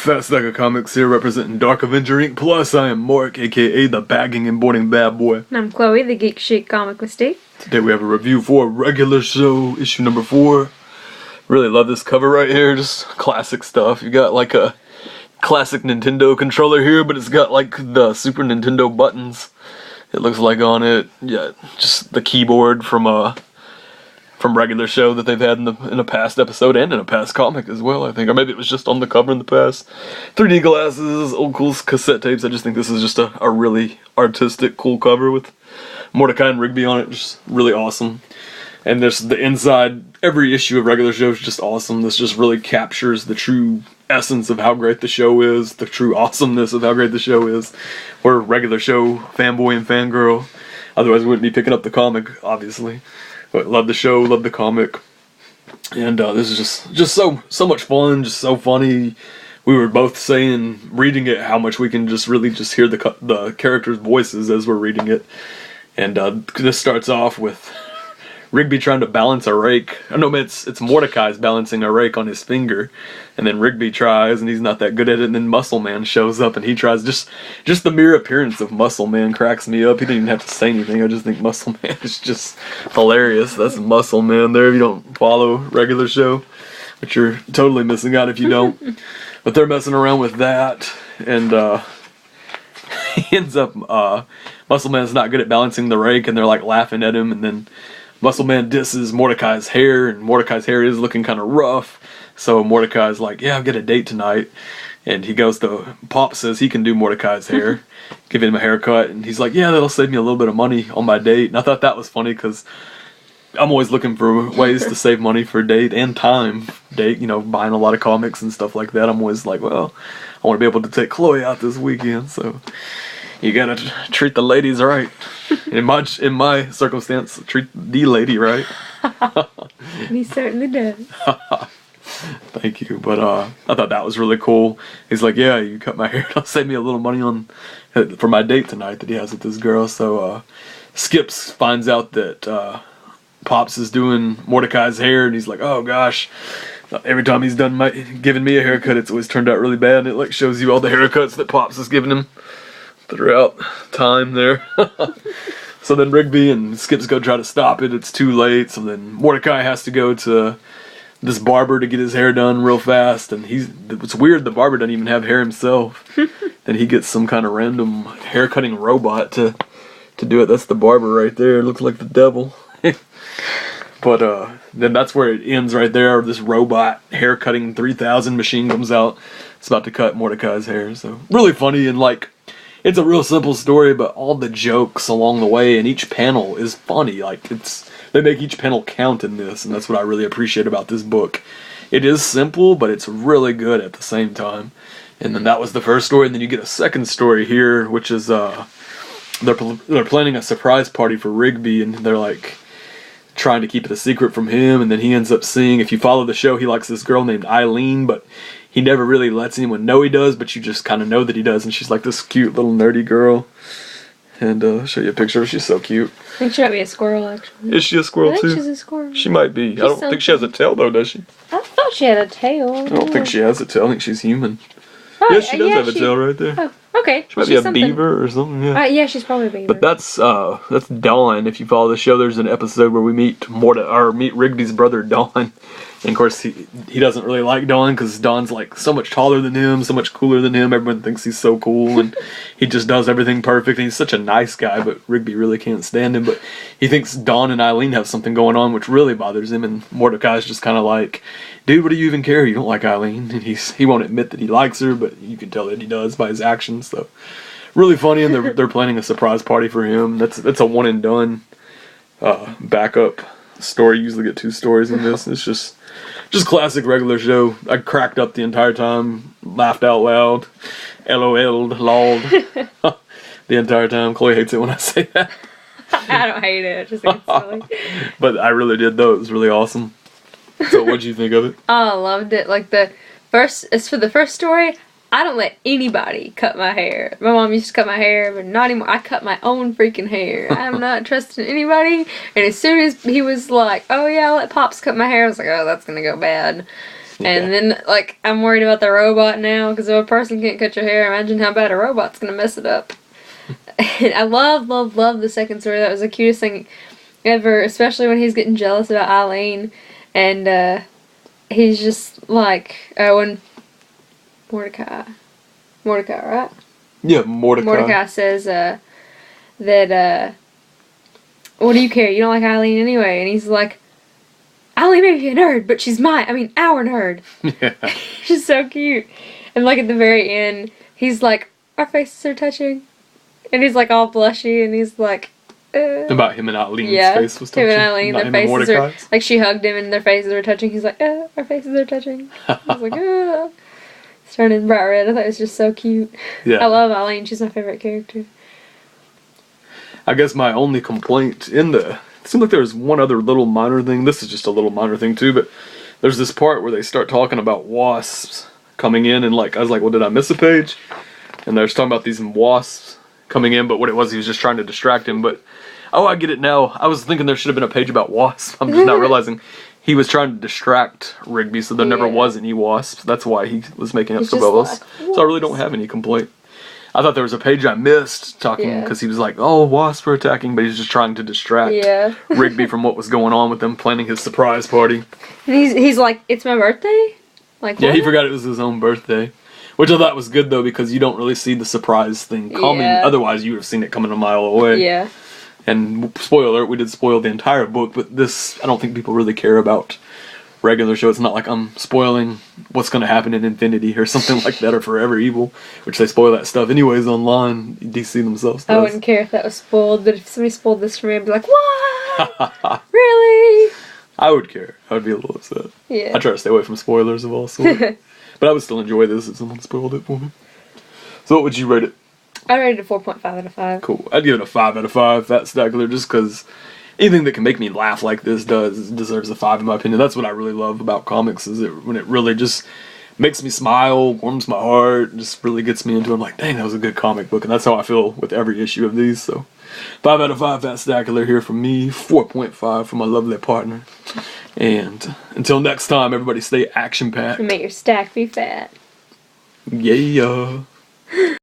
Fat Stack of Comics here, representing Dark Avenger Inc. Plus, I am Mark, aka the bagging and boarding bad boy. And I'm Chloe, the Geek Chic Comic with Steve. Today we have a review for Regular Show, issue number 4. Really love this cover right here, just classic stuff. You got like a classic Nintendo controller here, but it's got like the Super Nintendo buttons. It looks like on it, yeah, just the keyboard from Regular Show that they've had in a past episode and in a past comic as well, I think. Or maybe it was just on the cover in the past. 3D glasses, old cool cassette tapes. I just think this is just a really artistic, cool cover with Mordecai and Rigby on it. Just really awesome. And there's the inside, every issue of Regular Show is just awesome. This just really captures the true essence of how great the show is, the true awesomeness of how great the show is. We're a Regular Show fanboy and fangirl. Otherwise we wouldn't be picking up the comic, obviously. But love the show, love the comic, and this is just so much fun, just so funny. We were both saying, reading it, how much we can just really just hear the characters' voices as we're reading it. And this starts off with Rigby trying to balance a rake. I know it's Mordecai's balancing a rake on his finger, and then Rigby tries, and he's not that good at it. And then Muscle Man shows up, and he tries. Just the mere appearance of Muscle Man cracks me up. He didn't even have to say anything. I just think Muscle Man is just hilarious. That's Muscle Man there. If you don't follow Regular Show, which you're totally missing out if you don't. But they're messing around with that, and he ends up. Muscle Man's not good at balancing the rake, and they're like laughing at him, and then Muscle Man disses Mordecai's hair, and Mordecai's hair is looking kind of rough. So Mordecai's like, yeah, I'll get a date tonight. And he goes to, Pop says he can do Mordecai's hair, give him a haircut. And he's like, yeah, that'll save me a little bit of money on my date. And I thought that was funny because I'm always looking for ways to save money for a date and time. Date, buying a lot of comics and stuff like that. I'm always like, well, I want to be able to take Chloe out this weekend. So you gotta treat the ladies right. In my circumstance, treat the lady right. He certainly does. Thank you. But I thought that was really cool. He's like, yeah, you cut my hair. It'll save me a little money for my date tonight that he has with this girl. So Skips finds out that Pops is doing Mordecai's hair, and he's like, oh gosh. Every time he's done giving me a haircut, it's always turned out really bad. And it like shows you all the haircuts that Pops has given him throughout time there. So then Rigby and Skips go try to stop it. It's too late. So then Mordecai has to go to this barber to get his hair done real fast. And it's weird, the barber doesn't even have hair himself. Then he gets some kind of random hair cutting robot to do it. That's the barber right there. It looks like the devil. But then that's where it ends right there. This robot hair cutting 3000 machine comes out. It's about to cut Mordecai's hair. So really funny, and like, it's a real simple story, but all the jokes along the way and each panel is funny. Like, they make each panel count in this, and that's what I really appreciate about this book. It is simple, but it's really good at the same time. And then that was the first story, and then you get a second story here, which is they're planning a surprise party for Rigby, and they're like trying to keep it a secret from him, and then he ends up seeing, if you follow the show, he likes this girl named Eileen, but he never really lets anyone know he does, but you just kind of know that he does, and she's like this cute little nerdy girl. And I'll show you a picture of her. She's so cute. I think she might be a squirrel, actually. Is she a squirrel, too? I think she's a squirrel. She might be. I don't think she has a tail, though, does she? I thought she had a tail. I don't think she has a tail. I think she's human. Oh, yes, she does have a tail right there. Oh, okay. She might be a beaver or something, yeah. Yeah, she's probably a beaver. But that's Dawn. If you follow the show, there's an episode where we meet Rigby's brother, Dawn. And of course, he doesn't really like Dawn because Dawn's like so much taller than him, so much cooler than him. Everyone thinks he's so cool, and he just does everything perfect. And he's such a nice guy, but Rigby really can't stand him. But he thinks Dawn and Eileen have something going on, which really bothers him. And Mordecai's just kind of like, dude, what do you even care? You don't like Eileen. And he won't admit that he likes her, but you can tell that he does by his actions. So really funny, and they're planning a surprise party for him. That's a one and done backup story. You usually get 2 stories in this. It's just classic Regular Show. I cracked up the entire time, laughed out loud, LOL'd, lolled the entire time. Chloe hates it when I say that. I don't hate it. I just think it's silly. But I really did, though. It was really awesome. So what'd you think of it? Oh, I loved it. Like, as for the first story, I don't let anybody cut my hair. My mom used to cut my hair, but not anymore. I cut my own freaking hair. I'm not trusting anybody. And as soon as he was like, oh yeah, I'll let Pops cut my hair, I was like, oh, that's gonna go bad. And then, like, I'm worried about the robot now, because if a person can't cut your hair, imagine how bad a robot's gonna mess it up. And I love the second story. That was the cutest thing ever, especially when he's getting jealous about Eileen, and he's just like, when Mordecai, right? Yeah, Mordecai. Mordecai says that, what do you care? You don't like Eileen anyway. And he's like, Eileen may be a nerd, but she's our nerd. Yeah. She's so cute. And like at the very end, he's like, our faces are touching. And he's like all blushy, and he's like, About him and Eileen's face was him touching. and Eileen, Not their him and faces are, Mordecai's. like she hugged him and their faces were touching. He's like, our faces are touching. I was like, It's turning bright red. I thought it was just so cute. Yeah. I love Eileen. She's my favorite character. I guess my only complaint it seemed like there was one other little minor thing. This is just a little minor thing too, but there's this part where they start talking about wasps coming in, and like I was like, well, did I miss a page? And they're talking about these wasps coming in, but what it was, he was just trying to distract him. But I get it now. I was thinking there should have been a page about wasps. I'm just not realizing he was trying to distract Rigby, so there never was any wasps. That's why he was making up stuff about us. So I really don't have any complaint. I thought there was a page I missed talking because he was like, "Oh, wasps are attacking," but he's just trying to distract Rigby from what was going on with them planning his surprise party. And he's like, "It's my birthday." Like, yeah, he forgot it was his own birthday, which I thought was good though, because you don't really see the surprise thing coming. Otherwise, you would have seen it coming a mile away. Yeah. And spoiler alert, we did spoil the entire book, but this I don't think people really care about. Regular show, it's not like I'm spoiling what's going to happen in Infinity or something like that, or Forever Evil, which they spoil that stuff anyways online. DC themselves does. I wouldn't care if that was spoiled, but if somebody spoiled this for me, I'd be like, what? Really? I would care. I would be a little upset. Yeah. I try to stay away from spoilers of all sorts. But I would still enjoy this if someone spoiled it for me. So what would you rate it? I rated it 4.5 out of 5. Cool. I'd give it a 5 out of 5, Fat Stackler, just because anything that can make me laugh like this deserves a 5 in my opinion. That's what I really love about comics, is when it really just makes me smile, warms my heart, just really gets me into it. I'm like, dang, that was a good comic book. And that's how I feel with every issue of these. So 5 out of 5, Fat Stackler here from me, 4.5 from my lovely partner. And until next time, everybody stay action-packed. And make your stack be fat. Yeah.